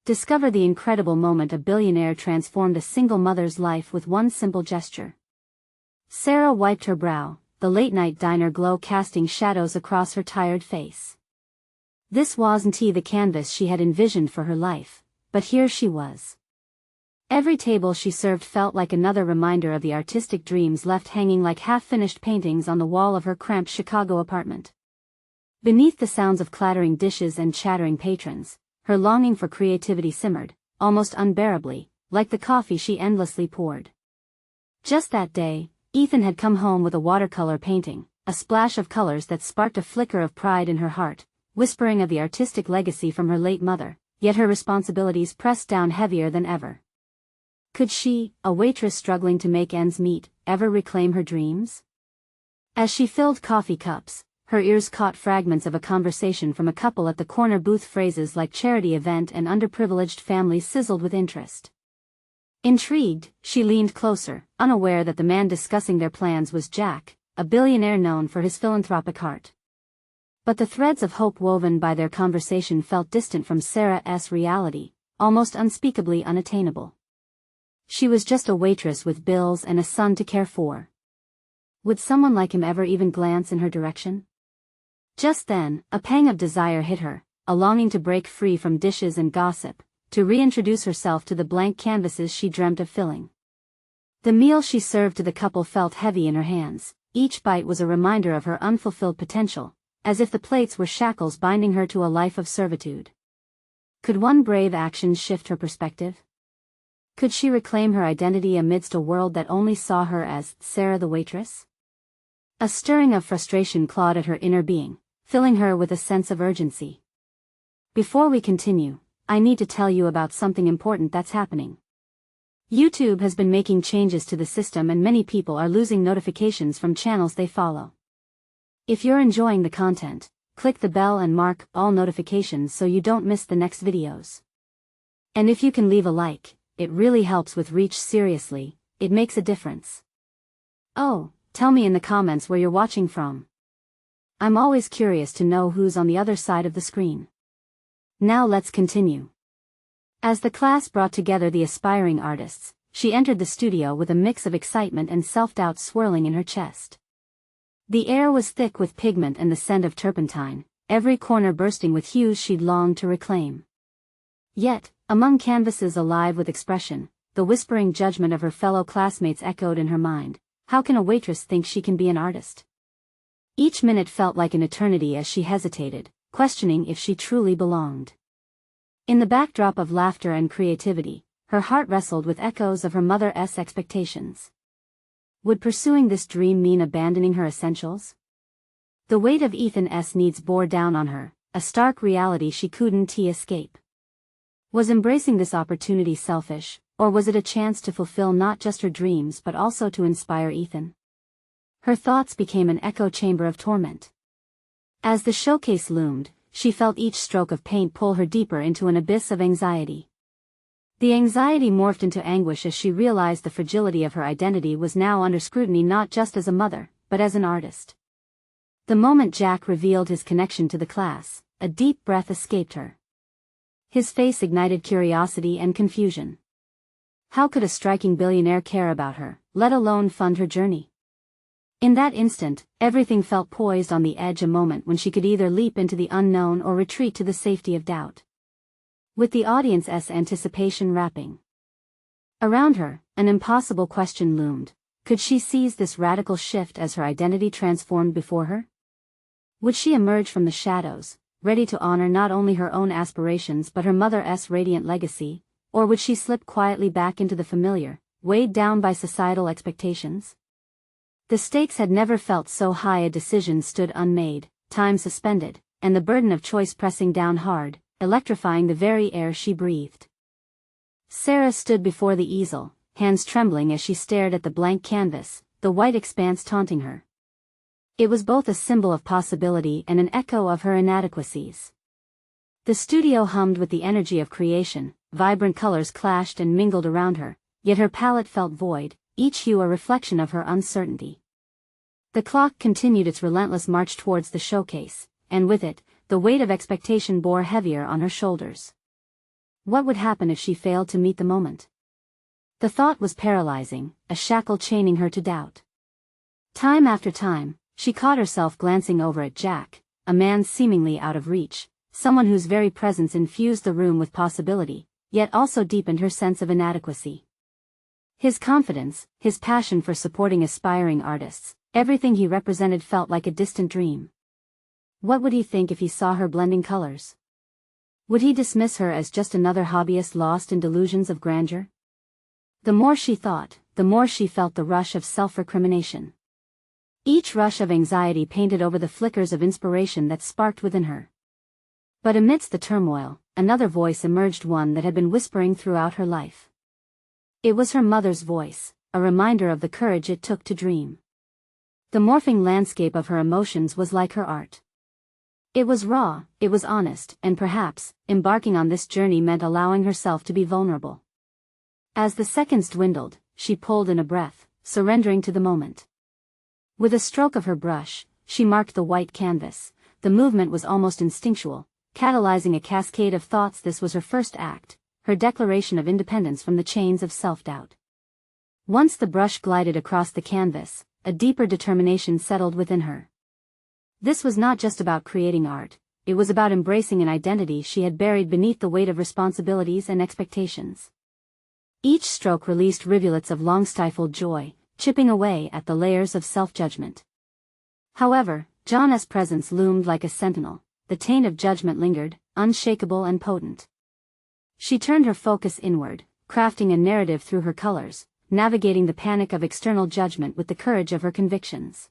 Discover the incredible moment a billionaire transformed a single mother's life with one simple gesture. Sarah wiped her brow, the late-night diner glow casting shadows across her tired face. This wasn't the canvas she had envisioned for her life, but here she was. Every table she served felt like another reminder of the artistic dreams left hanging like half-finished paintings on the wall of her cramped Chicago apartment. Beneath the sounds of clattering dishes and chattering patrons, her longing for creativity simmered, almost unbearably, like the coffee she endlessly poured. Just that day, Ethan had come home with a watercolor painting, a splash of colors that sparked a flicker of pride in her heart, whispering of the artistic legacy from her late mother, yet her responsibilities pressed down heavier than ever. Could she, a waitress struggling to make ends meet, ever reclaim her dreams? As she filled coffee cups, her ears caught fragments of a conversation from a couple at the corner booth. Phrases like charity event and underprivileged families sizzled with interest. Intrigued, she leaned closer, unaware that the man discussing their plans was Jack, a billionaire known for his philanthropic heart. But the threads of hope woven by their conversation felt distant from Sarah's reality, almost unspeakably unattainable. She was just a waitress with bills and a son to care for. Would someone like him ever even glance in her direction? Just then, a pang of desire hit her, a longing to break free from dishes and gossip, to reintroduce herself to the blank canvases she dreamt of filling. The meal she served to the couple felt heavy in her hands. Each bite was a reminder of her unfulfilled potential, as if the plates were shackles binding her to a life of servitude. Could one brave action shift her perspective? Could she reclaim her identity amidst a world that only saw her as Sarah the waitress? A stirring of frustration clawed at her inner being, filling her with a sense of urgency. Before we continue, I need to tell you about something important that's happening. YouTube has been making changes to the system and many people are losing notifications from channels they follow. If you're enjoying the content, click the bell and mark all notifications so you don't miss the next videos. And if you can leave a like, it really helps with reach. Seriously, it makes a difference. Oh, tell me in the comments where you're watching from. I'm always curious to know who's on the other side of the screen. Now let's continue. As the class brought together the aspiring artists, she entered the studio with a mix of excitement and self-doubt swirling in her chest. The air was thick with pigment and the scent of turpentine, every corner bursting with hues she'd longed to reclaim. Yet, among canvases alive with expression, the whispering judgment of her fellow classmates echoed in her mind. How can a waitress think she can be an artist? Each minute felt like an eternity as she hesitated, questioning if she truly belonged. In the backdrop of laughter and creativity, her heart wrestled with echoes of her mother's expectations. Would pursuing this dream mean abandoning her essentials? The weight of Ethan's needs bore down on her, a stark reality she couldn't escape. Was embracing this opportunity selfish, or was it a chance to fulfill not just her dreams but also to inspire Ethan? Her thoughts became an echo chamber of torment. As the showcase loomed, she felt each stroke of paint pull her deeper into an abyss of anxiety. The anxiety morphed into anguish as she realized the fragility of her identity was now under scrutiny, not just as a mother, but as an artist. The moment Jack revealed his connection to the class, a deep breath escaped her. His face ignited curiosity and confusion. How could a striking billionaire care about her, let alone fund her journey? In that instant, everything felt poised on the edge, a moment when she could either leap into the unknown or retreat to the safety of doubt. With the audience's anticipation wrapping around her, an impossible question loomed. Could she seize this radical shift as her identity transformed before her? Would she emerge from the shadows, ready to honor not only her own aspirations but her mother's radiant legacy, or would she slip quietly back into the familiar, weighed down by societal expectations? The stakes had never felt so high. A decision stood unmade, time suspended, and the burden of choice pressing down hard, electrifying the very air she breathed. Sarah stood before the easel, hands trembling as she stared at the blank canvas, the white expanse taunting her. It was both a symbol of possibility and an echo of her inadequacies. The studio hummed with the energy of creation, vibrant colors clashed and mingled around her, yet her palette felt void, each hue a reflection of her uncertainty. The clock continued its relentless march towards the showcase, and with it, the weight of expectation bore heavier on her shoulders. What would happen if she failed to meet the moment? The thought was paralyzing, a shackle chaining her to doubt. Time after time, she caught herself glancing over at Jack, a man seemingly out of reach, someone whose very presence infused the room with possibility, yet also deepened her sense of inadequacy. His confidence, his passion for supporting aspiring artists, everything he represented felt like a distant dream. What would he think if he saw her blending colors? Would he dismiss her as just another hobbyist lost in delusions of grandeur? The more she thought, the more she felt the rush of self-recrimination. Each rush of anxiety painted over the flickers of inspiration that sparked within her. But amidst the turmoil, another voice emerged, one that had been whispering throughout her life. It was her mother's voice, a reminder of the courage it took to dream. The morphing landscape of her emotions was like her art. It was raw, it was honest, and perhaps, embarking on this journey meant allowing herself to be vulnerable. As the seconds dwindled, she pulled in a breath, surrendering to the moment. With a stroke of her brush, she marked the white canvas. The movement was almost instinctual, catalyzing a cascade of thoughts. This was her first act, her declaration of independence from the chains of self-doubt. Once the brush glided across the canvas, a deeper determination settled within her. This was not just about creating art, it was about embracing an identity she had buried beneath the weight of responsibilities and expectations. Each stroke released rivulets of long-stifled joy, chipping away at the layers of self-judgment. However, John's presence loomed like a sentinel. The taint of judgment lingered, unshakable and potent. She turned her focus inward, crafting a narrative through her colors, navigating the panic of external judgment with the courage of her convictions.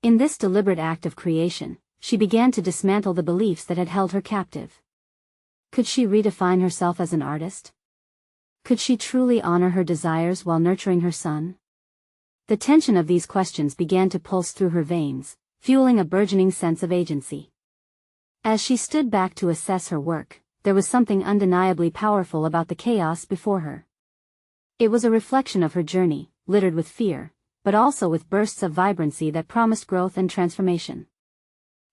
In this deliberate act of creation, she began to dismantle the beliefs that had held her captive. Could she redefine herself as an artist? Could she truly honor her desires while nurturing her son? The tension of these questions began to pulse through her veins, fueling a burgeoning sense of agency. As she stood back to assess her work, there was something undeniably powerful about the chaos before her. It was a reflection of her journey, littered with fear, but also with bursts of vibrancy that promised growth and transformation.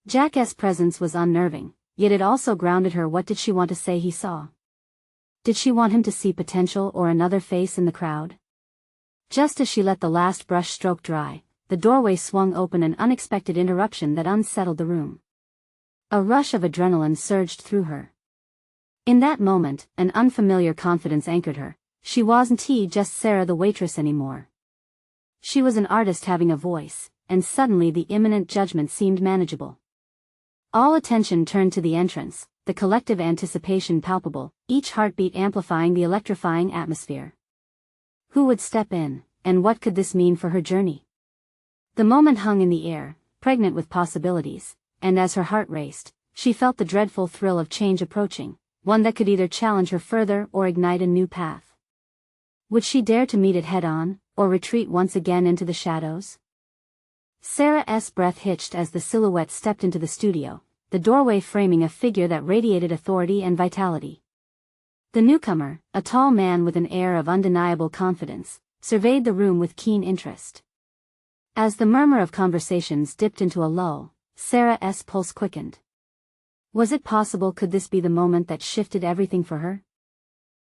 Jack's presence was unnerving, yet it also grounded her. What did she want to say he saw? Did she want him to see potential or another face in the crowd? Just as she let the last brush stroke dry, the doorway swung open, an unexpected interruption that unsettled the room. A rush of adrenaline surged through her. In that moment, an unfamiliar confidence anchored her. She wasn't just Sarah the waitress anymore. She was an artist having a voice, and suddenly the imminent judgment seemed manageable. All attention turned to the entrance, the collective anticipation palpable, each heartbeat amplifying the electrifying atmosphere. Who would step in, and what could this mean for her journey? The moment hung in the air, pregnant with possibilities, and as her heart raced, she felt the dreadful thrill of change approaching, one that could either challenge her further or ignite a new path. Would she dare to meet it head-on, or retreat once again into the shadows? Sarah's breath hitched as the silhouette stepped into the studio, the doorway framing a figure that radiated authority and vitality. The newcomer, a tall man with an air of undeniable confidence, surveyed the room with keen interest. As the murmur of conversations dipped into a lull, Sarah's pulse quickened. Was it possible? Could this be the moment that shifted everything for her?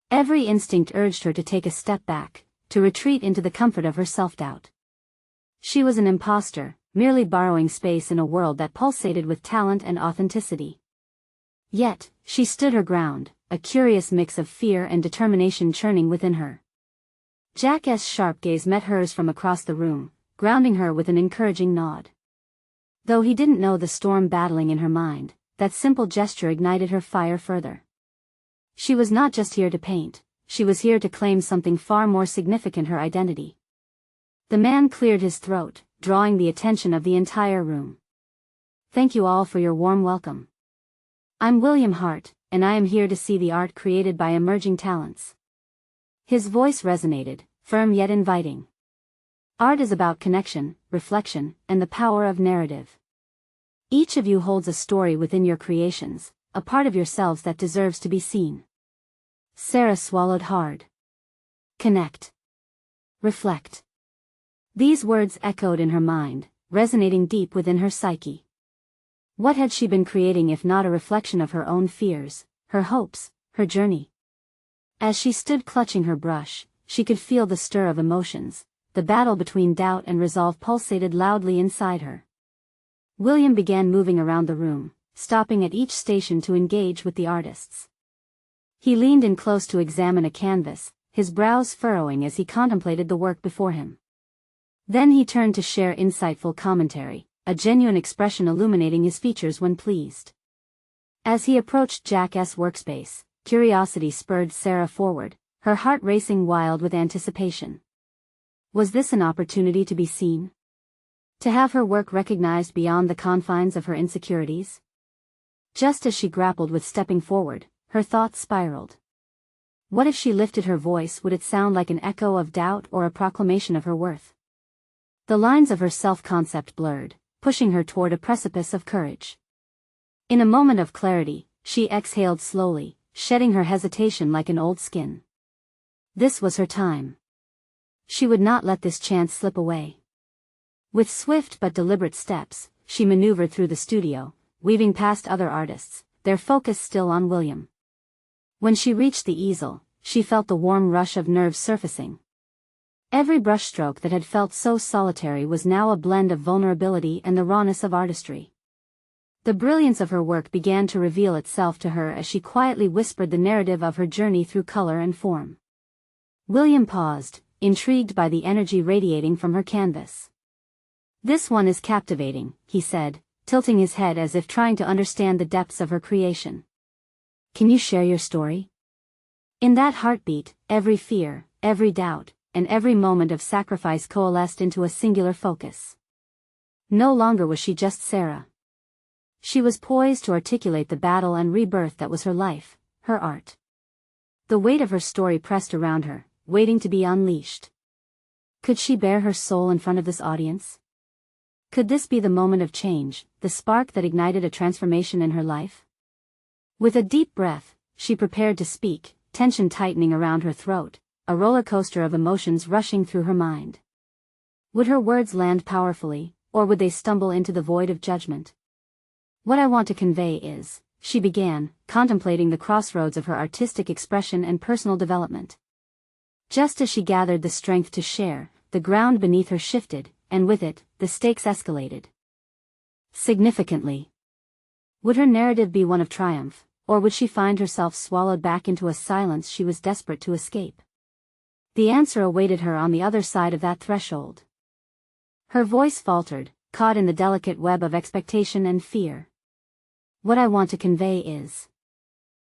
Every instinct urged her to take a step back, to retreat into the comfort of her self-doubt. She was an imposter, merely borrowing space in a world that pulsated with talent and authenticity. Yet, she stood her ground, a curious mix of fear and determination churning within her. Jack's sharp gaze met hers from across the room, grounding her with an encouraging nod. Though he didn't know the storm battling in her mind, that simple gesture ignited her fire further. She was not just here to paint, she was here to claim something far more significant: her identity. The man cleared his throat, drawing the attention of the entire room. Thank you all for your warm welcome. I'm William Hart, and I am here to see the art created by emerging talents. His voice resonated, firm yet inviting. Art is about connection, reflection, and the power of narrative. Each of you holds a story within your creations, a part of yourselves that deserves to be seen. Sarah swallowed hard. Connect. Reflect. These words echoed in her mind, resonating deep within her psyche. What had she been creating if not a reflection of her own fears, her hopes, her journey? As she stood clutching her brush, she could feel the stir of emotions. The battle between doubt and resolve pulsated loudly inside her. William began moving around the room, stopping at each station to engage with the artists. He leaned in close to examine a canvas, his brows furrowing as he contemplated the work before him. Then he turned to share insightful commentary, a genuine expression illuminating his features when pleased. As he approached Jack's workspace, curiosity spurred Sarah forward, her heart racing wild with anticipation. Was this an opportunity to be seen? To have her work recognized beyond the confines of her insecurities? Just as she grappled with stepping forward, her thoughts spiraled. What if she lifted her voice? Would it sound like an echo of doubt or a proclamation of her worth? The lines of her self-concept blurred, pushing her toward a precipice of courage. In a moment of clarity, she exhaled slowly, shedding her hesitation like an old skin. This was her time. She would not let this chance slip away. With swift but deliberate steps, she maneuvered through the studio, weaving past other artists, their focus still on William. When she reached the easel, she felt the warm rush of nerves surfacing. Every brushstroke that had felt so solitary was now a blend of vulnerability and the rawness of artistry. The brilliance of her work began to reveal itself to her as she quietly whispered the narrative of her journey through color and form. William paused, intrigued by the energy radiating from her canvas. "This one is captivating," he said, tilting his head as if trying to understand the depths of her creation. "Can you share your story?" In that heartbeat, every fear, every doubt, and every moment of sacrifice coalesced into a singular focus. No longer was she just Sarah. She was poised to articulate the battle and rebirth that was her life, her art. The weight of her story pressed around her, waiting to be unleashed. Could she bare her soul in front of this audience? Could this be the moment of change, the spark that ignited a transformation in her life? With a deep breath, she prepared to speak, tension tightening around her throat, a roller coaster of emotions rushing through her mind. Would her words land powerfully, or would they stumble into the void of judgment? "What I want to convey is," she began, contemplating the crossroads of her artistic expression and personal development. Just as she gathered the strength to share, the ground beneath her shifted, and with it, the stakes escalated. Significantly. Would her narrative be one of triumph, or would she find herself swallowed back into a silence she was desperate to escape? The answer awaited her on the other side of that threshold. Her voice faltered, caught in the delicate web of expectation and fear. "What I want to convey is..."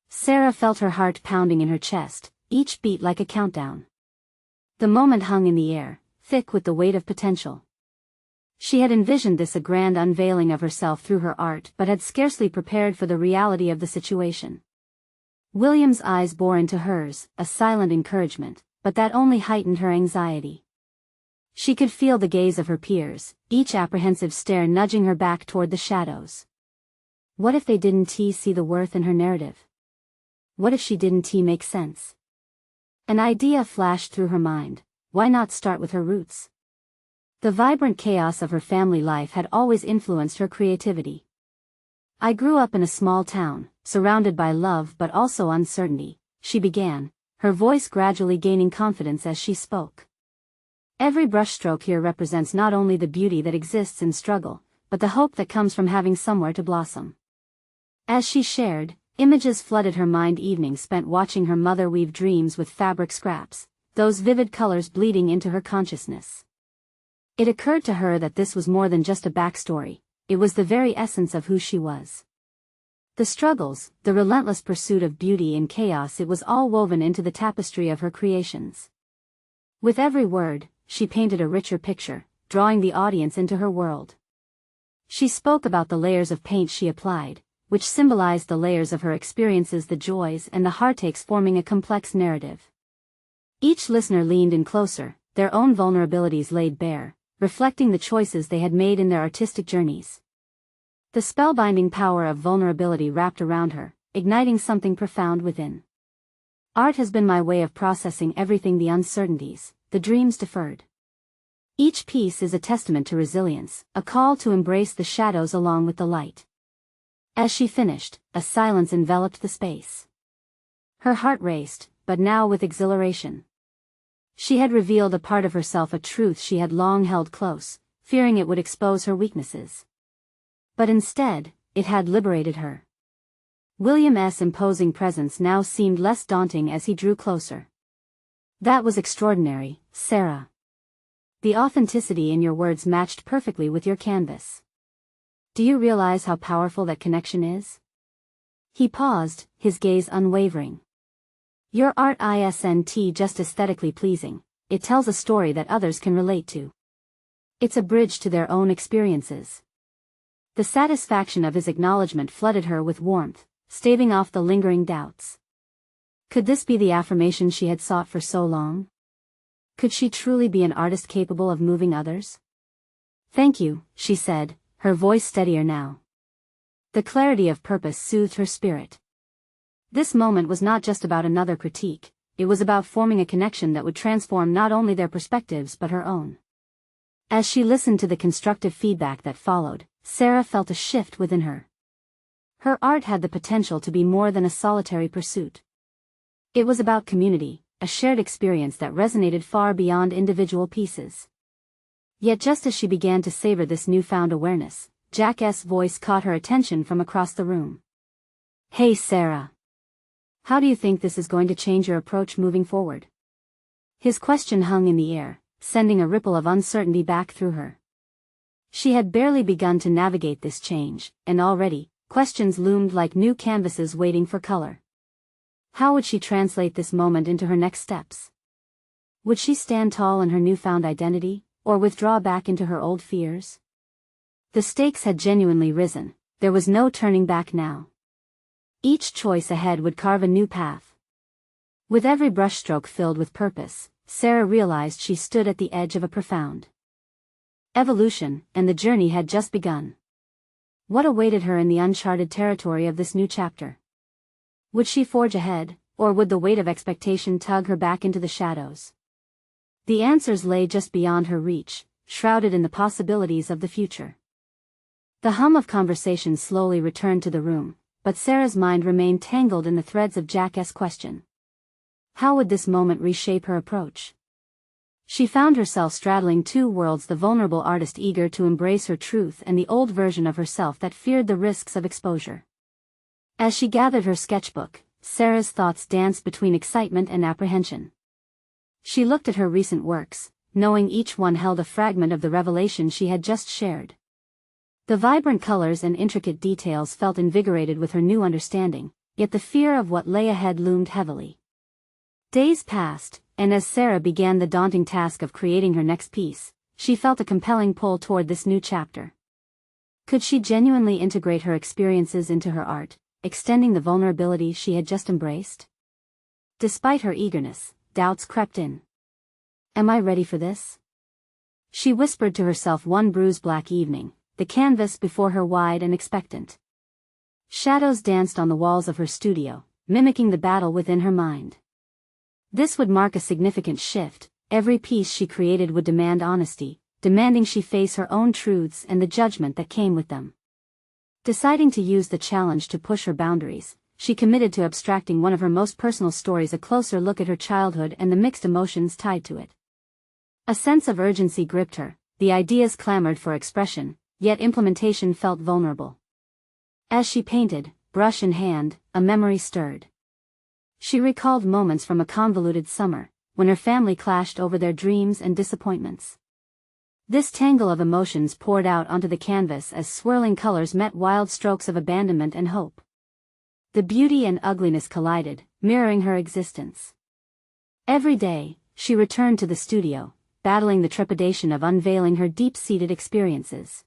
Sarah felt her heart pounding in her chest, each beat like a countdown. The moment hung in the air, thick with the weight of potential. She had envisioned this a grand unveiling of herself through her art but had scarcely prepared for the reality of the situation. William's eyes bore into hers, a silent encouragement, but that only heightened her anxiety. She could feel the gaze of her peers, each apprehensive stare nudging her back toward the shadows. What if they didn't see the worth in her narrative? What if she didn't make sense? An idea flashed through her mind. Why not start with her roots? The vibrant chaos of her family life had always influenced her creativity. "I grew up in a small town, surrounded by love but also uncertainty," she began, her voice gradually gaining confidence as she spoke. "Every brushstroke here represents not only the beauty that exists in struggle, but the hope that comes from having somewhere to blossom." As she shared, images flooded her mind, evenings spent watching her mother weave dreams with fabric scraps, those vivid colors bleeding into her consciousness. It occurred to her that this was more than just a backstory, it was the very essence of who she was. The struggles, the relentless pursuit of beauty in chaos, it was all woven into the tapestry of her creations. With every word, she painted a richer picture, drawing the audience into her world. She spoke about the layers of paint she applied, which symbolized the layers of her experiences, the joys and the heartaches forming a complex narrative. Each listener leaned in closer, their own vulnerabilities laid bare, reflecting the choices they had made in their artistic journeys. The spellbinding power of vulnerability wrapped around her, igniting something profound within. "Art has been my way of processing everything, the uncertainties, the dreams deferred. Each piece is a testament to resilience, a call to embrace the shadows along with the light." As she finished, a silence enveloped the space. Her heart raced, but now with exhilaration. She had revealed a part of herself, a truth she had long held close, fearing it would expose her weaknesses. But instead, it had liberated her. William's imposing presence now seemed less daunting as he drew closer. "That was extraordinary, Sarah. The authenticity in your words matched perfectly with your canvas. Do you realize how powerful that connection is?" He paused, his gaze unwavering. "Your art isn't just aesthetically pleasing, it tells a story that others can relate to. It's a bridge to their own experiences." The satisfaction of his acknowledgement flooded her with warmth, staving off the lingering doubts. Could this be the affirmation she had sought for so long? Could she truly be an artist capable of moving others? "Thank you," she said, her voice steadier now. The clarity of purpose soothed her spirit. This moment was not just about another critique, it was about forming a connection that would transform not only their perspectives but her own. As she listened to the constructive feedback that followed, Sarah felt a shift within her. Her art had the potential to be more than a solitary pursuit. It was about community, a shared experience that resonated far beyond individual pieces. Yet just as she began to savor this newfound awareness, Jack's voice caught her attention from across the room. "Hey Sarah. How do you think this is going to change your approach moving forward?" His question hung in the air, sending a ripple of uncertainty back through her. She had barely begun to navigate this change, and already, questions loomed like new canvases waiting for color. How would she translate this moment into her next steps? Would she stand tall in her newfound identity, or withdraw back into her old fears? The stakes had genuinely risen, there was no turning back now. Each choice ahead would carve a new path. With every brushstroke filled with purpose, Sarah realized she stood at the edge of a profound evolution, and the journey had just begun. What awaited her in the uncharted territory of this new chapter? Would she forge ahead, or would the weight of expectation tug her back into the shadows? The answers lay just beyond her reach, shrouded in the possibilities of the future. The hum of conversation slowly returned to the room, but Sarah's mind remained tangled in the threads of Jack's question. How would this moment reshape her approach? She found herself straddling two worlds, the vulnerable artist eager to embrace her truth and the old version of herself that feared the risks of exposure. As she gathered her sketchbook, Sarah's thoughts danced between excitement and apprehension. She looked at her recent works, knowing each one held a fragment of the revelation she had just shared. The vibrant colors and intricate details felt invigorated with her new understanding, yet the fear of what lay ahead loomed heavily. Days passed, and as Sarah began the daunting task of creating her next piece, she felt a compelling pull toward this new chapter. Could she genuinely integrate her experiences into her art, extending the vulnerability she had just embraced? Despite her eagerness, doubts crept in. Am I ready for this? She whispered to herself one bruised black evening, the canvas before her wide and expectant. Shadows danced on the walls of her studio, mimicking the battle within her mind. This would mark a significant shift. Every piece she created would demand honesty, demanding she face her own truths and the judgment that came with them. Deciding to use the challenge to push her boundaries, she committed to abstracting one of her most personal stories, a closer look at her childhood and the mixed emotions tied to it. A sense of urgency gripped her, the ideas clamored for expression, yet implementation felt vulnerable. As she painted, brush in hand, a memory stirred. She recalled moments from a convoluted summer, when her family clashed over their dreams and disappointments. This tangle of emotions poured out onto the canvas as swirling colors met wild strokes of abandonment and hope. The beauty and ugliness collided, mirroring her existence. Every day, she returned to the studio, battling the trepidation of unveiling her deep-seated experiences.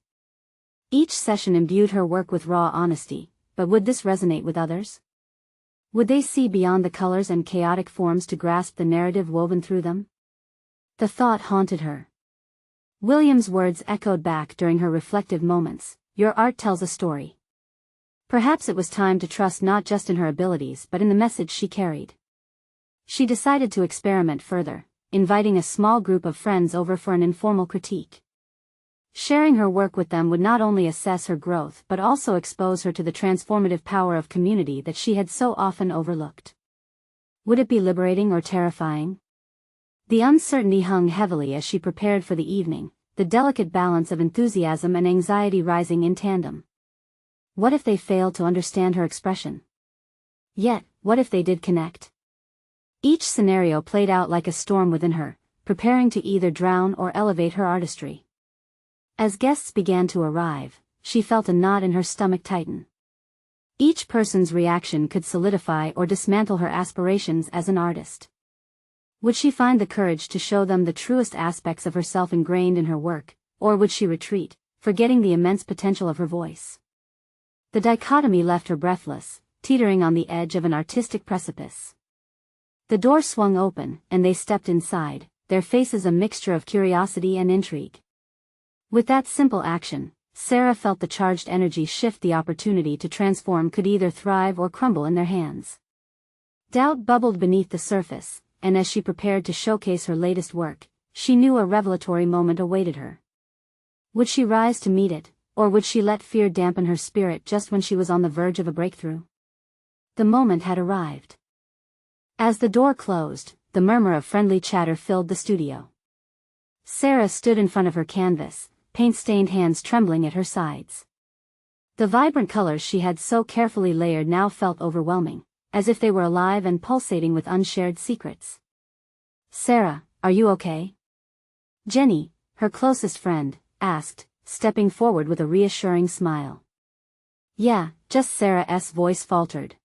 Each session imbued her work with raw honesty, but would this resonate with others? Would they see beyond the colors and chaotic forms to grasp the narrative woven through them? The thought haunted her. William's words echoed back during her reflective moments, "Your art tells a story." Perhaps it was time to trust not just in her abilities but in the message she carried. She decided to experiment further, inviting a small group of friends over for an informal critique. Sharing her work with them would not only assess her growth but also expose her to the transformative power of community that she had so often overlooked. Would it be liberating or terrifying? The uncertainty hung heavily as she prepared for the evening, the delicate balance of enthusiasm and anxiety rising in tandem. What if they failed to understand her expression? Yet, what if they did connect? Each scenario played out like a storm within her, preparing to either drown or elevate her artistry. As guests began to arrive, she felt a knot in her stomach tighten. Each person's reaction could solidify or dismantle her aspirations as an artist. Would she find the courage to show them the truest aspects of herself ingrained in her work, or would she retreat, forgetting the immense potential of her voice? The dichotomy left her breathless, teetering on the edge of an artistic precipice. The door swung open, and they stepped inside, their faces a mixture of curiosity and intrigue. With that simple action, Sarah felt the charged energy shift. The opportunity to transform could either thrive or crumble in their hands. Doubt bubbled beneath the surface, and as she prepared to showcase her latest work, she knew a revelatory moment awaited her. Would she rise to meet it, or would she let fear dampen her spirit just when she was on the verge of a breakthrough? The moment had arrived. As the door closed, the murmur of friendly chatter filled the studio. Sarah stood in front of her canvas, paint-stained hands trembling at her sides. The vibrant colors she had so carefully layered now felt overwhelming, as if they were alive and pulsating with unshared secrets. "Sarah, are you okay?" Jenny, her closest friend, asked, stepping forward with a reassuring smile. "Yeah, just," Sarah's voice faltered.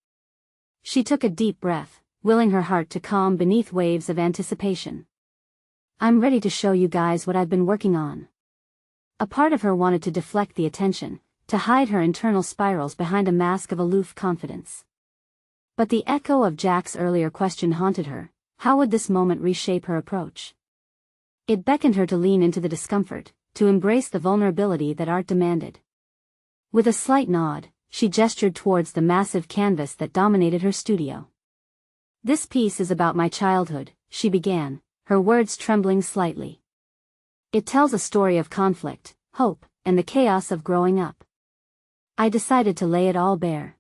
She took a deep breath, willing her heart to calm beneath waves of anticipation. "I'm ready to show you guys what I've been working on." A part of her wanted to deflect the attention, to hide her internal spirals behind a mask of aloof confidence. But the echo of Jack's earlier question haunted her: how would this moment reshape her approach? It beckoned her to lean into the discomfort, to embrace the vulnerability that art demanded. With a slight nod, she gestured towards the massive canvas that dominated her studio. "This piece is about my childhood," she began, her words trembling slightly. "It tells a story of conflict, hope, and the chaos of growing up. I decided to lay it all bare."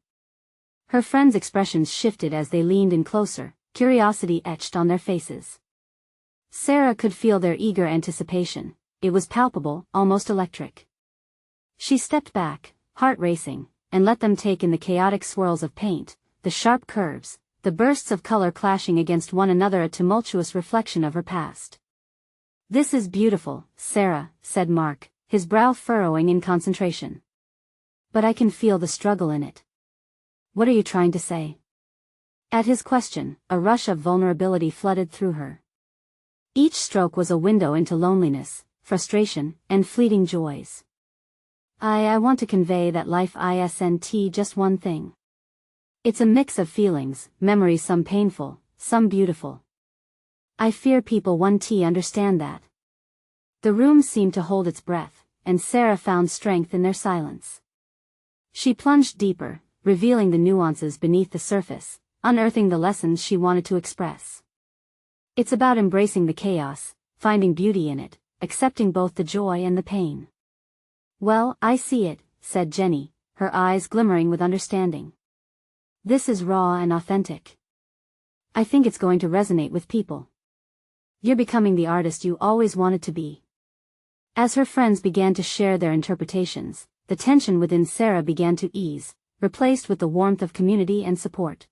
Her friends' expressions shifted as they leaned in closer, curiosity etched on their faces. Sarah could feel their eager anticipation. It was palpable, almost electric. She stepped back, heart racing, and let them take in the chaotic swirls of paint, the sharp curves, the bursts of color clashing against one another, a tumultuous reflection of her past. "This is beautiful, Sarah," said Mark, his brow furrowing in concentration. "But I can feel the struggle in it." "What are you trying to say?" At his question, a rush of vulnerability flooded through her. Each stroke was a window into loneliness, frustration, and fleeting joys. I want to convey that life isn't just one thing. It's a mix of feelings, memories, some painful, some beautiful. I fear people won't understand that." The room seemed to hold its breath, and Sarah found strength in their silence. She plunged deeper, revealing the nuances beneath the surface, unearthing the lessons she wanted to express. "It's about embracing the chaos, finding beauty in it, accepting both the joy and the pain." "Well, I see it," said Jenny, her eyes glimmering with understanding. "This is raw and authentic. I think it's going to resonate with people. You're becoming the artist you always wanted to be." As her friends began to share their interpretations, the tension within Sarah began to ease, replaced with the warmth of community and support.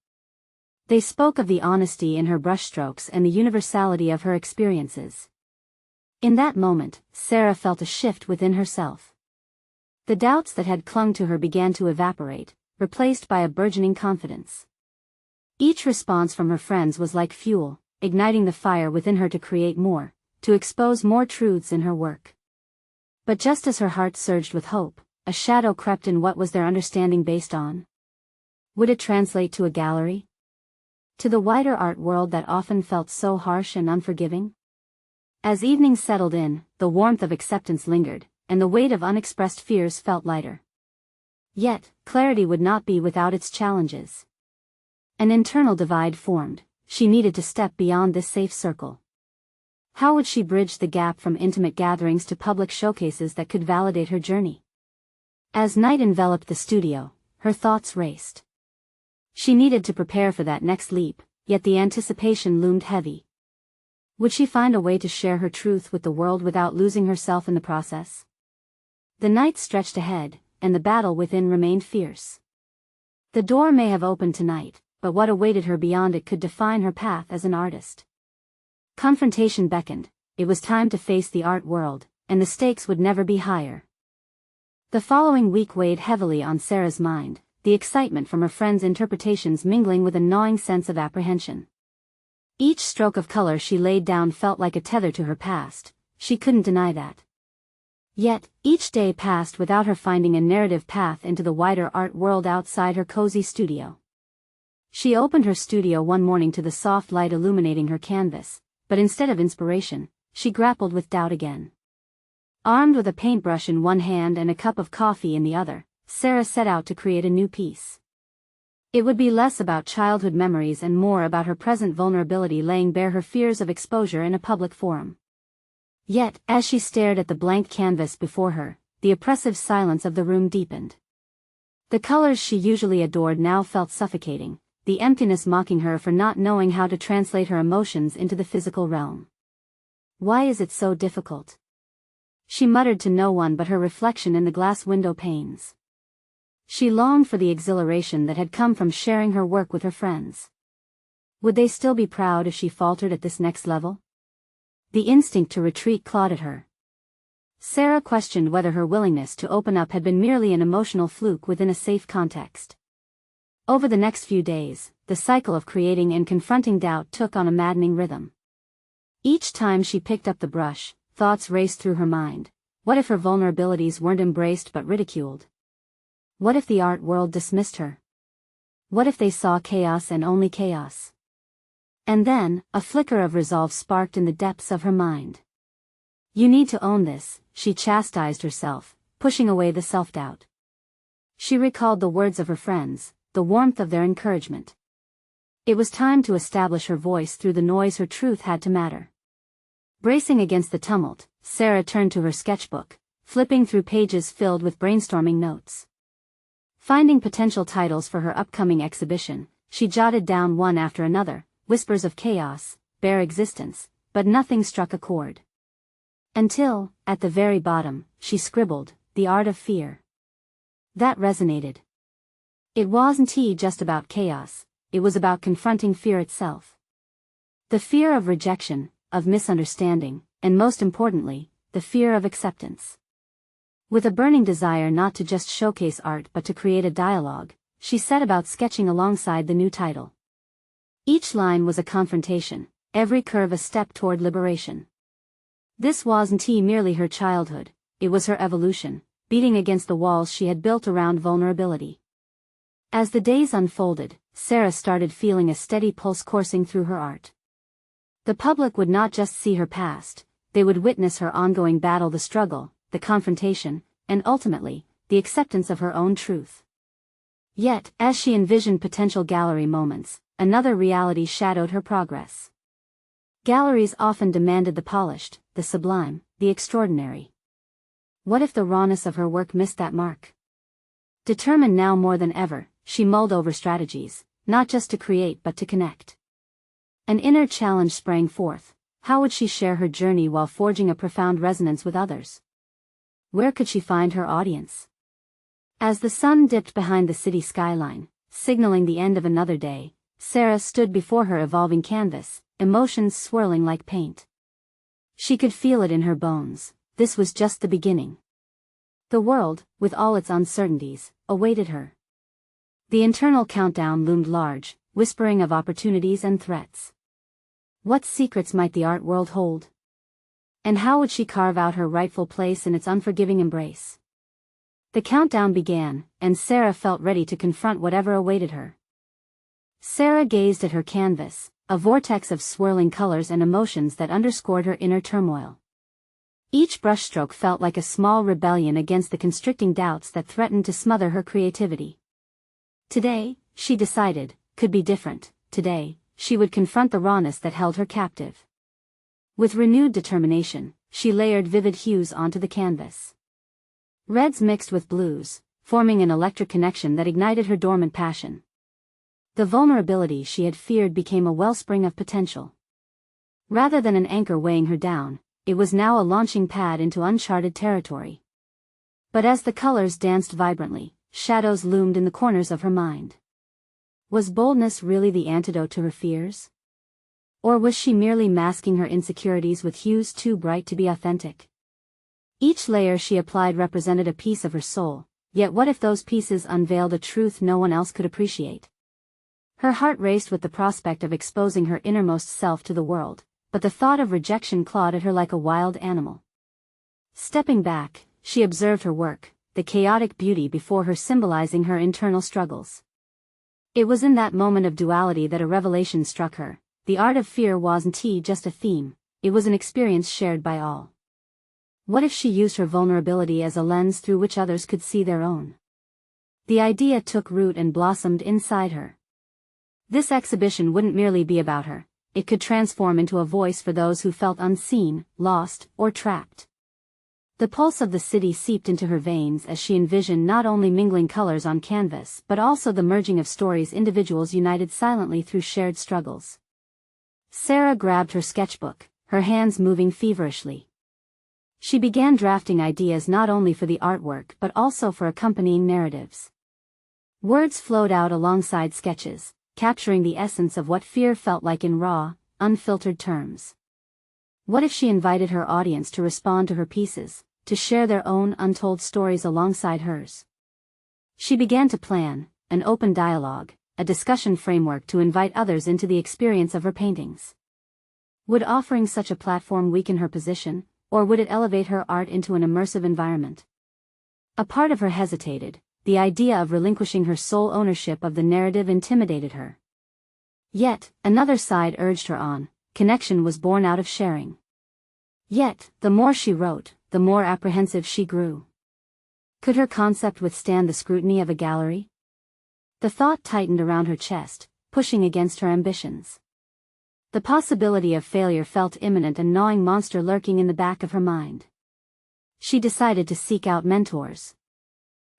They spoke of the honesty in her brushstrokes and the universality of her experiences. In that moment, Sarah felt a shift within herself. The doubts that had clung to her began to evaporate, replaced by a burgeoning confidence. Each response from her friends was like fuel, igniting the fire within her to create more, to expose more truths in her work. But just as her heart surged with hope, a shadow crept in. What was their understanding based on? Would it translate to a gallery? To the wider art world that often felt so harsh and unforgiving? As evening settled in, the warmth of acceptance lingered, and the weight of unexpressed fears felt lighter. Yet, clarity would not be without its challenges. An internal divide formed. She needed to step beyond this safe circle. How would she bridge the gap from intimate gatherings to public showcases that could validate her journey? As night enveloped the studio, her thoughts raced. She needed to prepare for that next leap, yet the anticipation loomed heavy. Would she find a way to share her truth with the world without losing herself in the process? The night stretched ahead, and the battle within remained fierce. The door may have opened tonight, but what awaited her beyond it could define her path as an artist. Confrontation beckoned. It was time to face the art world, and the stakes would never be higher. The following week weighed heavily on Sarah's mind, the excitement from her friends' interpretations mingling with a gnawing sense of apprehension. Each stroke of color she laid down felt like a tether to her past, she couldn't deny that. Yet, each day passed without her finding a narrative path into the wider art world outside her cozy studio. She opened her studio one morning to the soft light illuminating her canvas, but instead of inspiration, she grappled with doubt again. Armed with a paintbrush in one hand and a cup of coffee in the other, Sarah set out to create a new piece. It would be less about childhood memories and more about her present vulnerability, laying bare her fears of exposure in a public forum. Yet, as she stared at the blank canvas before her, the oppressive silence of the room deepened. The colors she usually adored now felt suffocating, the emptiness mocking her for not knowing how to translate her emotions into the physical realm. "Why is it so difficult?" she muttered to no one but her reflection in the glass window panes. She longed for the exhilaration that had come from sharing her work with her friends. Would they still be proud if she faltered at this next level? The instinct to retreat clawed at her. Sarah questioned whether her willingness to open up had been merely an emotional fluke within a safe context. Over the next few days, the cycle of creating and confronting doubt took on a maddening rhythm. Each time she picked up the brush, thoughts raced through her mind. What if her vulnerabilities weren't embraced but ridiculed? What if the art world dismissed her? What if they saw chaos and only chaos? And then, a flicker of resolve sparked in the depths of her mind. "You need to own this," she chastised herself, pushing away the self-doubt. She recalled the words of her friends, the warmth of their encouragement. It was time to establish her voice through the noise. Her truth had to matter. Bracing against the tumult, Sarah turned to her sketchbook, flipping through pages filled with brainstorming notes. Finding potential titles for her upcoming exhibition, she jotted down one after another, whispers of chaos, bare existence, but nothing struck a chord. Until, at the very bottom, she scribbled, "The art of fear." That resonated. It wasn't just about chaos, it was about confronting fear itself. The fear of rejection, of misunderstanding, and most importantly, the fear of acceptance. With a burning desire not to just showcase art but to create a dialogue, she set about sketching alongside the new title. Each line was a confrontation, every curve a step toward liberation. This wasn't merely her childhood, it was her evolution, beating against the walls she had built around vulnerability. As the days unfolded, Sarah started feeling a steady pulse coursing through her art. The public would not just see her past, they would witness her ongoing battle, the struggle, the confrontation, and ultimately, the acceptance of her own truth. Yet, as she envisioned potential gallery moments, another reality shadowed her progress. Galleries often demanded the polished, the sublime, the extraordinary. What if the rawness of her work missed that mark? Determined now more than ever, she mulled over strategies, not just to create but to connect. An inner challenge sprang forth. How would she share her journey while forging a profound resonance with others? Where could she find her audience? As the sun dipped behind the city skyline, signaling the end of another day, Sarah stood before her evolving canvas, emotions swirling like paint. She could feel it in her bones. This was just the beginning. The world, with all its uncertainties, awaited her. The internal countdown loomed large, whispering of opportunities and threats. What secrets might the art world hold? And how would she carve out her rightful place in its unforgiving embrace? The countdown began, and Sarah felt ready to confront whatever awaited her. Sarah gazed at her canvas, a vortex of swirling colors and emotions that underscored her inner turmoil. Each brushstroke felt like a small rebellion against the constricting doubts that threatened to smother her creativity. Today, she decided, could be different. Today, she would confront the rawness that held her captive. With renewed determination, she layered vivid hues onto the canvas. Reds mixed with blues, forming an electric connection that ignited her dormant passion. The vulnerability she had feared became a wellspring of potential. Rather than an anchor weighing her down, it was now a launching pad into uncharted territory. But as the colors danced vibrantly, shadows loomed in the corners of her mind. Was boldness really the antidote to her fears? Or was she merely masking her insecurities with hues too bright to be authentic? Each layer she applied represented a piece of her soul, yet what if those pieces unveiled a truth no one else could appreciate? Her heart raced with the prospect of exposing her innermost self to the world, but the thought of rejection clawed at her like a wild animal. Stepping back, she observed her work, the chaotic beauty before her symbolizing her internal struggles. It was in that moment of duality that a revelation struck her. The art of fear wasn't just a theme, it was an experience shared by all. What if she used her vulnerability as a lens through which others could see their own? The idea took root and blossomed inside her. This exhibition wouldn't merely be about her, it could transform into a voice for those who felt unseen, lost, or trapped. The pulse of the city seeped into her veins as she envisioned not only mingling colors on canvas but also the merging of stories individuals united silently through shared struggles. Sarah grabbed her sketchbook, her hands moving feverishly. She began drafting ideas not only for the artwork but also for accompanying narratives. Words flowed out alongside sketches, capturing the essence of what fear felt like in raw, unfiltered terms. What if she invited her audience to respond to her pieces, to share their own untold stories alongside hers? She began to plan an open dialogue, a discussion framework to invite others into the experience of her paintings. Would offering such a platform weaken her position, or would it elevate her art into an immersive environment? A part of her hesitated. The idea of relinquishing her sole ownership of the narrative intimidated her. Yet, another side urged her on. Connection was born out of sharing. Yet, the more she wrote, the more apprehensive she grew. Could her concept withstand the scrutiny of a gallery? The thought tightened around her chest, pushing against her ambitions. The possibility of failure felt imminent, a gnawing monster lurking in the back of her mind. She decided to seek out mentors.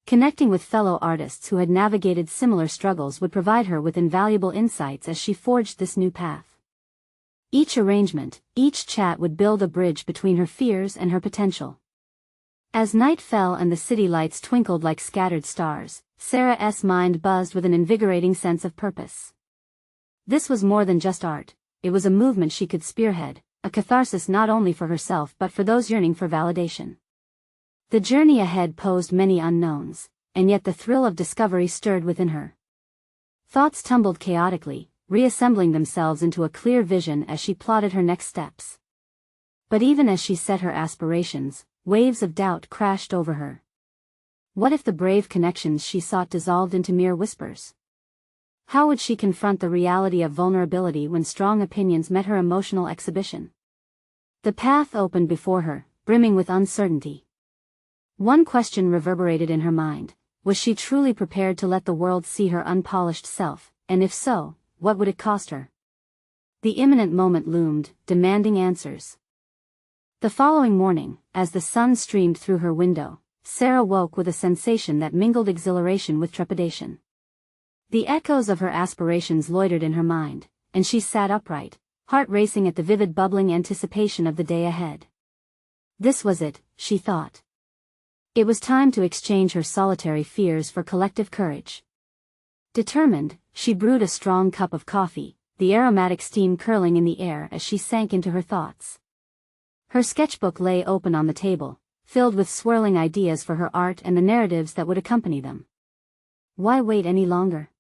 Connecting with fellow artists who had navigated similar struggles would provide her with invaluable insights as she forged this new path. Each arrangement, each chat would build a bridge between her fears and her potential. As night fell and the city lights twinkled like scattered stars, Sarah's mind buzzed with an invigorating sense of purpose. This was more than just art, it was a movement she could spearhead, a catharsis not only for herself but for those yearning for validation. The journey ahead posed many unknowns, and yet the thrill of discovery stirred within her. Thoughts tumbled chaotically, reassembling themselves into a clear vision as she plotted her next steps. But even as she set her aspirations, waves of doubt crashed over her. What if the brave connections she sought dissolved into mere whispers? How would she confront the reality of vulnerability when strong opinions met her emotional exhibition? The path opened before her, brimming with uncertainty. One question reverberated in her mind: was she truly prepared to let the world see her unpolished self, and if so, what would it cost her? The imminent moment loomed, demanding answers. The following morning, as the sun streamed through her window, Sarah woke with a sensation that mingled exhilaration with trepidation. The echoes of her aspirations loitered in her mind, and she sat upright, heart racing at the vivid bubbling anticipation of the day ahead. This was it, she thought. It was time to exchange her solitary fears for collective courage. Determined, she brewed a strong cup of coffee, the aromatic steam curling in the air as she sank into her thoughts. Her sketchbook lay open on the table, filled with swirling ideas for her art and the narratives that would accompany them. Why wait any longer?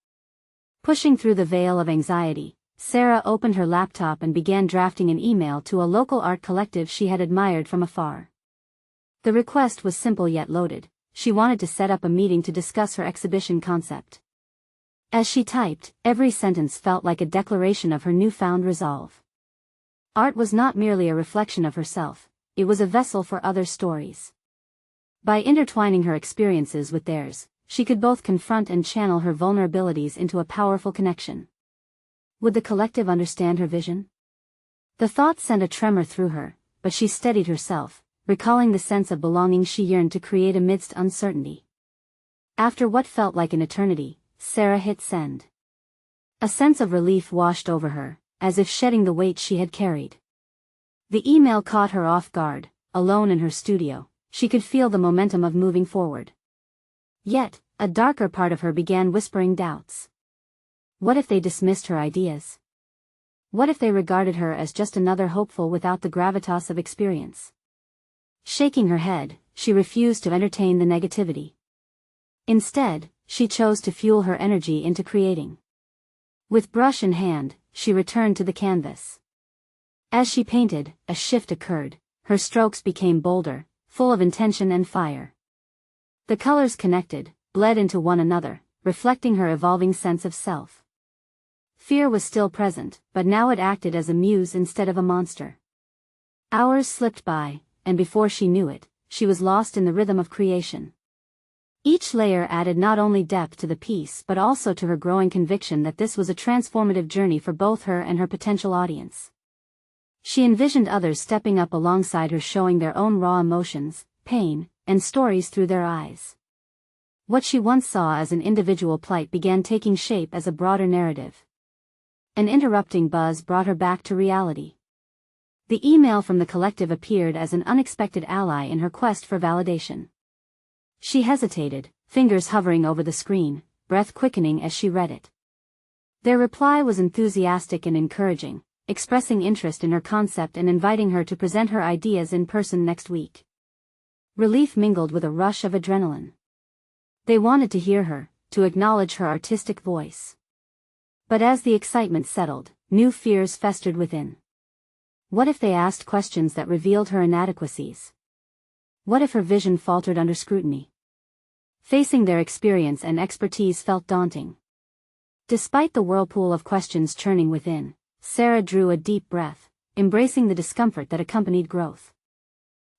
Pushing through the veil of anxiety, Sarah opened her laptop and began drafting an email to a local art collective she had admired from afar. The request was simple yet loaded. She wanted to set up a meeting to discuss her exhibition concept. As she typed, every sentence felt like a declaration of her newfound resolve. Art was not merely a reflection of herself, it was a vessel for others' stories. By intertwining her experiences with theirs, she could both confront and channel her vulnerabilities into a powerful connection. Would the collective understand her vision? The thought sent a tremor through her, but she steadied herself, recalling the sense of belonging she yearned to create amidst uncertainty. After what felt like an eternity, Sarah hit send. A sense of relief washed over her, as if shedding the weight she had carried. The email caught her off guard. Alone in her studio, she could feel the momentum of moving forward. Yet, a darker part of her began whispering doubts. What if they dismissed her ideas? What if they regarded her as just another hopeful without the gravitas of experience? Shaking her head, she refused to entertain the negativity. Instead, she chose to fuel her energy into creating. With brush in hand, she returned to the canvas. As she painted, a shift occurred. Her strokes became bolder, full of intention and fire. The colors connected, bled into one another, reflecting her evolving sense of self. Fear was still present, but now it acted as a muse instead of a monster. Hours slipped by, and before she knew it, she was lost in the rhythm of creation. Each layer added not only depth to the piece but also to her growing conviction that this was a transformative journey for both her and her potential audience. She envisioned others stepping up alongside her, showing their own raw emotions, pain, and stories through their eyes. What she once saw as an individual plight began taking shape as a broader narrative. An interrupting buzz brought her back to reality. The email from the collective appeared as an unexpected ally in her quest for validation. She hesitated, fingers hovering over the screen, breath quickening as she read it. Their reply was enthusiastic and encouraging, expressing interest in her concept and inviting her to present her ideas in person next week. Relief mingled with a rush of adrenaline. They wanted to hear her, to acknowledge her artistic voice. But as the excitement settled, new fears festered within. What if they asked questions that revealed her inadequacies? What if her vision faltered under scrutiny? Facing their experience and expertise felt daunting. Despite the whirlpool of questions churning within, Sarah drew a deep breath, embracing the discomfort that accompanied growth.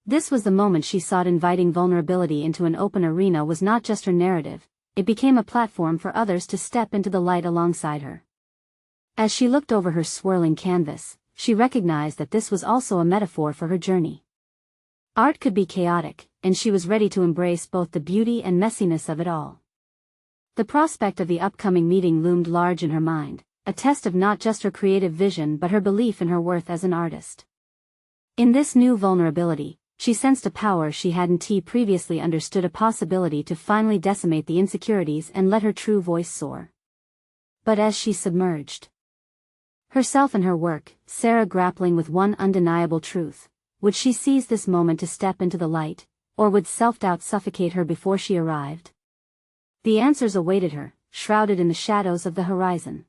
This was the moment she sought. Inviting vulnerability into an open arena was not just her narrative, it became a platform for others to step into the light alongside her. As she looked over her swirling canvas, she recognized that this was also a metaphor for her journey. Art could be chaotic, and she was ready to embrace both the beauty and messiness of it all. The prospect of the upcoming meeting loomed large in her mind, a test of not just her creative vision but her belief in her worth as an artist. In this new vulnerability, she sensed a power she hadn't previously understood, a possibility to finally decimate the insecurities and let her true voice soar. But as she submerged herself in her work, Sarah grappling with one undeniable truth: would she seize this moment to step into the light, or would self-doubt suffocate her before she arrived? The answers awaited her, shrouded in the shadows of the horizon.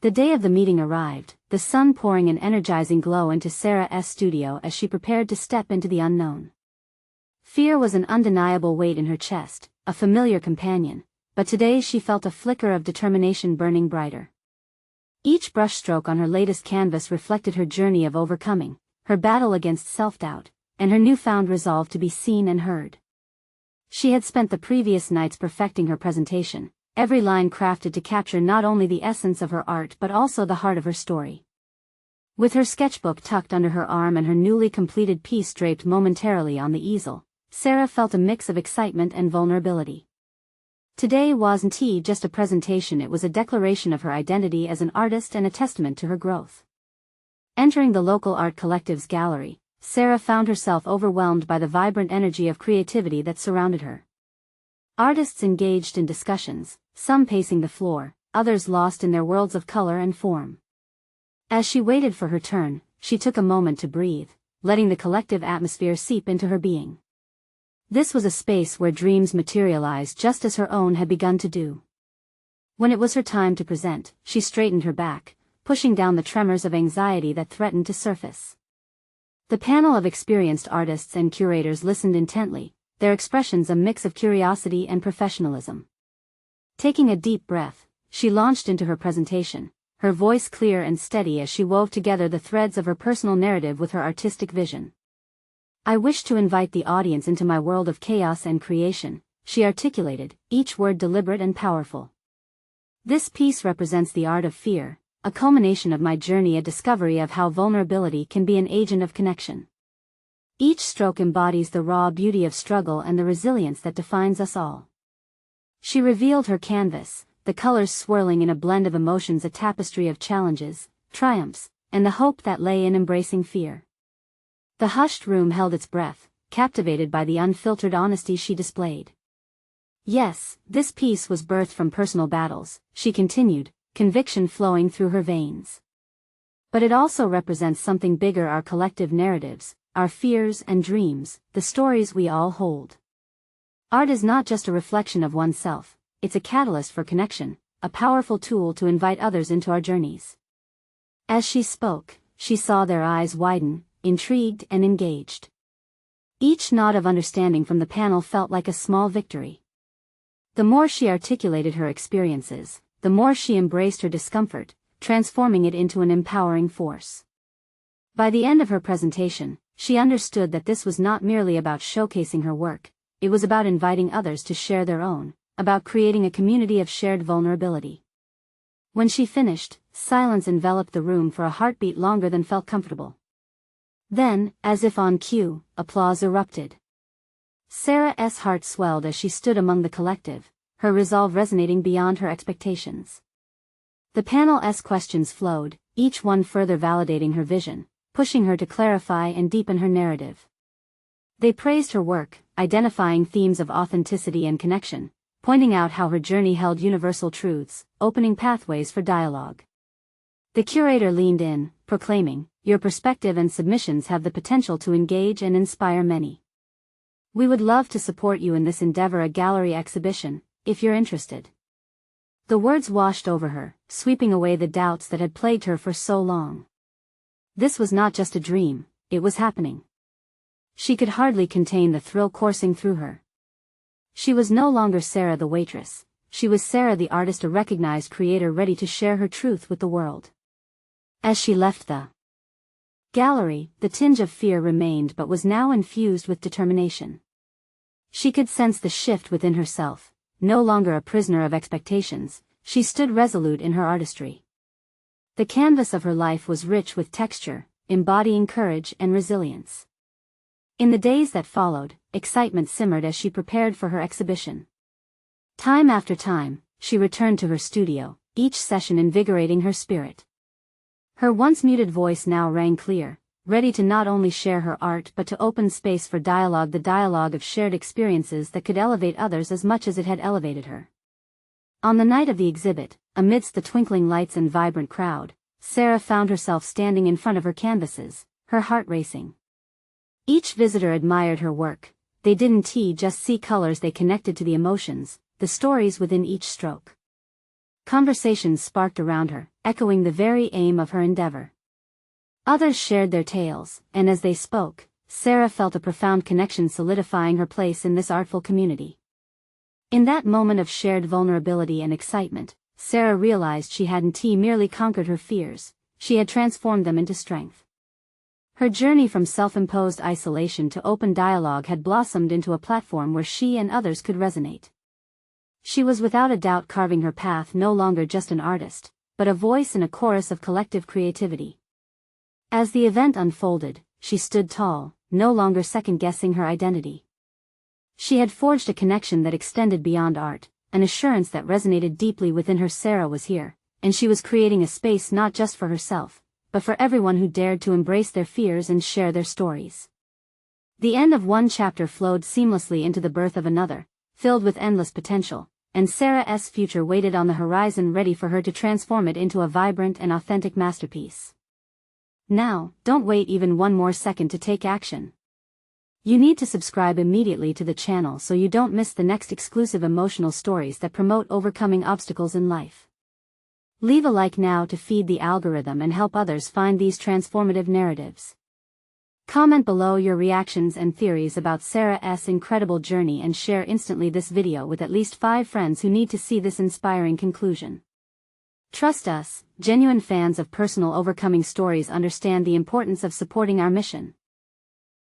The day of the meeting arrived, the sun pouring an energizing glow into Sarah's studio as she prepared to step into the unknown. Fear was an undeniable weight in her chest, a familiar companion, but today she felt a flicker of determination burning brighter. Each brushstroke on her latest canvas reflected her journey of overcoming, her battle against self-doubt, and her newfound resolve to be seen and heard. She had spent the previous nights perfecting her presentation, every line crafted to capture not only the essence of her art but also the heart of her story. With her sketchbook tucked under her arm and her newly completed piece draped momentarily on the easel, Sarah felt a mix of excitement and vulnerability. Today wasn't just a presentation, it was a declaration of her identity as an artist and a testament to her growth. Entering the local art collective's gallery, Sarah found herself overwhelmed by the vibrant energy of creativity that surrounded her. Artists engaged in discussions, some pacing the floor, others lost in their worlds of color and form. As she waited for her turn, she took a moment to breathe, letting the collective atmosphere seep into her being. This was a space where dreams materialized just as her own had begun to do. When it was her time to present, she straightened her back, pushing down the tremors of anxiety that threatened to surface. The panel of experienced artists and curators listened intently, their expressions a mix of curiosity and professionalism. Taking a deep breath, she launched into her presentation, her voice clear and steady as she wove together the threads of her personal narrative with her artistic vision. "I wish to invite the audience into my world of chaos and creation," she articulated, each word deliberate and powerful. "This piece represents the art of fear, a culmination of my journey, a discovery of how vulnerability can be an agent of connection. Each stroke embodies the raw beauty of struggle and the resilience that defines us all." She revealed her canvas, the colors swirling in a blend of emotions, a tapestry of challenges, triumphs, and the hope that lay in embracing fear. The hushed room held its breath, captivated by the unfiltered honesty she displayed. Yes, this piece was birthed from personal battles, she continued, conviction flowing through her veins. But it also represents something bigger, our collective narratives, our fears and dreams, the stories we all hold. Art is not just a reflection of oneself, it's a catalyst for connection, a powerful tool to invite others into our journeys. As she spoke, she saw their eyes widen, intrigued and engaged. Each nod of understanding from the panel felt like a small victory. The more she articulated her experiences, the more she embraced her discomfort, transforming it into an empowering force. By the end of her presentation, she understood that this was not merely about showcasing her work, it was about inviting others to share their own, about creating a community of shared vulnerability. When she finished, silence enveloped the room for a heartbeat longer than felt comfortable. Then, as if on cue, applause erupted. Sarah's heart swelled as she stood among the collective, her resolve resonating beyond her expectations. The panel's questions flowed, each one further validating her vision, pushing her to clarify and deepen her narrative. They praised her work, identifying themes of authenticity and connection, pointing out how her journey held universal truths, opening pathways for dialogue. The curator leaned in, proclaiming, "Your perspective and submissions have the potential to engage and inspire many. We would love to support you in this endeavor, a gallery exhibition, if you're interested." The words washed over her, sweeping away the doubts that had plagued her for so long. This was not just a dream, it was happening. She could hardly contain the thrill coursing through her. She was no longer Sarah the waitress, she was Sarah the artist, a recognized creator ready to share her truth with the world. As she left the gallery, the tinge of fear remained but was now infused with determination. She could sense the shift within herself. No longer a prisoner of expectations, she stood resolute in her artistry. The canvas of her life was rich with texture, embodying courage and resilience. In the days that followed, excitement simmered as she prepared for her exhibition. Time after time, she returned to her studio, each session invigorating her spirit. Her once muted voice now rang clear, ready to not only share her art but to open space for dialogue, the dialogue of shared experiences that could elevate others as much as it had elevated her. On the night of the exhibit, amidst the twinkling lights and vibrant crowd, Sarah found herself standing in front of her canvases, her heart racing. Each visitor admired her work. They didn't just see colors, they connected to the emotions, the stories within each stroke. Conversations sparked around her, echoing the very aim of her endeavor. Others shared their tales, and as they spoke, Sarah felt a profound connection solidifying her place in this artful community. In that moment of shared vulnerability and excitement, Sarah realized she hadn't merely conquered her fears, she had transformed them into strength. Her journey from self-imposed isolation to open dialogue had blossomed into a platform where she and others could resonate. She was without a doubt carving her path, no longer just an artist, but a voice in a chorus of collective creativity. As the event unfolded, she stood tall, no longer second-guessing her identity. She had forged a connection that extended beyond art, an assurance that resonated deeply within her. Sarah was here, and she was creating a space not just for herself, but for everyone who dared to embrace their fears and share their stories. The end of one chapter flowed seamlessly into the birth of another, filled with endless potential, and Sarah's future waited on the horizon, ready for her to transform it into a vibrant and authentic masterpiece. Now, don't wait even one more second to take action. You need to subscribe immediately to the channel so you don't miss the next exclusive emotional stories that promote overcoming obstacles in life. Leave a like now to feed the algorithm and help others find these transformative narratives. Comment below your reactions and theories about Sarah's incredible journey and share instantly this video with at least 5 friends who need to see this inspiring conclusion. Trust us, genuine fans of personal overcoming stories understand the importance of supporting our mission.